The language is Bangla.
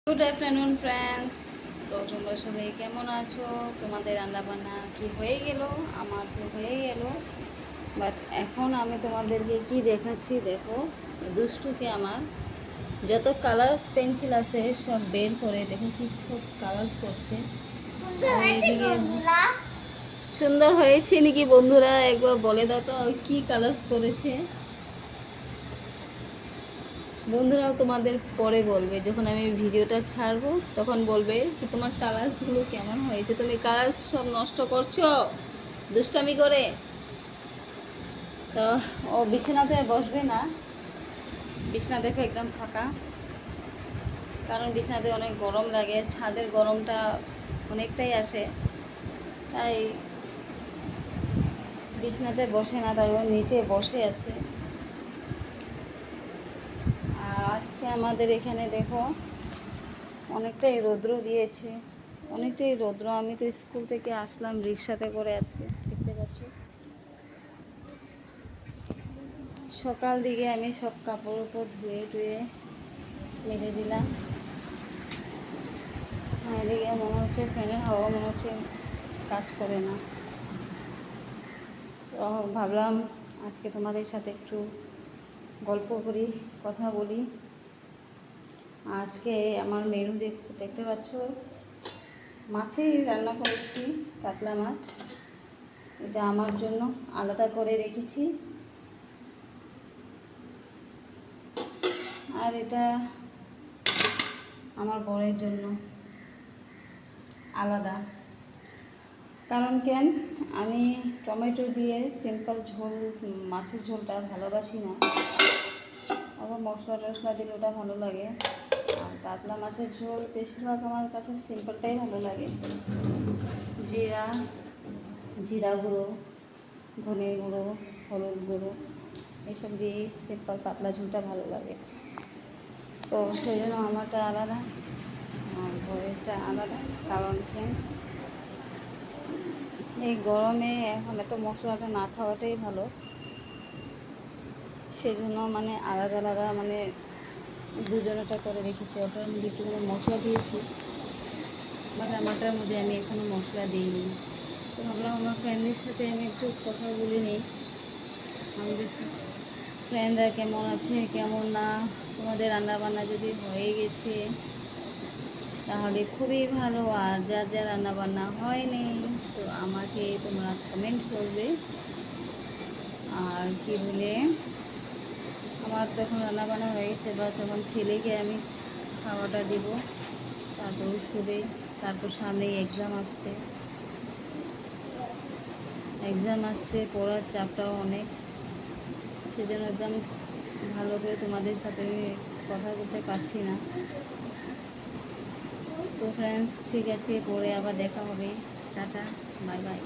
Good afternoon friends. তো তোমরা সবাই কেমন আছো? তোমাদের রান্নাবান্না কি হয়ে গেল? আমার তো হয়ে গেল, বাট এখন আমি তোমাদেরকে কি দেখাচ্ছি দেখো। দুষ্টুকে আমার যত কালার্স পেন্সিল আছে সব বের করে দেখো কি সব কালার্স করছে। আর এদিকে সুন্দর হয়েছে নাকি বন্ধুরা একবার বলে দাও তো কি কালার্স করেছে। বন্ধুরাও তোমাদের পরে বলবে, যখন আমি ভিডিওটা ছাড়বো তখন বলবে কি তোমার কালার্সগুলো কেমন হয়েছে, তুমি কালার্স সব নষ্ট করছো দুষ্টামি করে। তো ও বিছানাতে বসবে না, বিছানা দেখো একদম ফাঁকা, কারণ বিছানাতে অনেক গরম লাগে, ছাদের গরমটা অনেকটাই আসে, তাই বিছানাতে বসে না, তাই ও নিচে বসে আছে। আর আজকে আমাদের এখানে দেখো অনেকটাই রৌদ্র দিয়েছে, অনেকটাই রৌদ্র। আমি তো স্কুল থেকে আসলাম রিক্সাতে করে, আজকে দেখতে পাচ্ছ সকাল দিকে আমি সব কাপড় উপর ধুয়ে টুয়ে মেলে দিলাম। এদিকে মনে হচ্ছে ফ্যানের হাওয়া মনে হচ্ছে কাজ করে না, তো ভাবলাম আজকে তোমাদের সাথে একটু গল্প করি, কথা বলি। আজকে আমার মেনু দেখতে পাচ্ছ, মাছেই রান্না করেছি, কাতলা মাছ। এটা আমার জন্য আলাদা করে রেখেছি, আর এটা আমার বরের জন্য আলাদা। কারণ কেন, আমি টমেটো দিয়ে সিম্পল ঝোল, মাছের ঝোলটা ভালোবাসি না, আবার মশলা টশলা দিলে ওটা ভালো লাগে। আর কাতলা মাছের ঝোল বেশিরভাগ আমার কাছে সিম্পলটাই ভালো লাগে। জিরা জিরা গুঁড়ো, ধনে গুঁড়ো, হলুদ গুঁড়ো এসব দিয়েই সিম্পল পাতলা ঝোলটা ভালো লাগে। তো সেই জন্য আমারটা আলাদা, আর বরেরটা আলাদা। কারণ কেন, এই গরমে এখন এত মশলাটা না খাওয়াটাই ভালো, সেই জন্য মানে আলাদা আলাদা মানে দুজনেরটা করে রেখেছি। ওটার মধ্যে একটু কোনো মশলা দিয়েছি, বাট আমারটার মধ্যে আমি এখনও মশলা দিইনি। তো ভাবলাম আমার ফ্রেন্ডদের সাথে আমি একটু কথা বলে নিই, আমাদের ফ্রেন্ডরা কেমন আছে কেমন না। তোমাদের রান্নাবান্না যদি হয়ে গেছে তাহলে খুবই ভালো, আর যার যা রান্নাবান্না হয়নি তো আমাকে তোমরা কমেন্ট করবে। আর কি বলে, আমার তো এখন রান্নাবান্না হয়ে গেছে, বা তখন ছেলেকে আমি খাওয়াটা দিব, তারপর শুবে। তারপর সামনেই এক্সাম আসছে, পড়ার চাপটাও অনেক, সেজন্য একদম ভালো করে তোমাদের সাথে কথা বলতে পারছি না। তো ফ্রেন্ডস ঠিক আছে, পরে আবার দেখা হবে, টাটা, বাই বাই।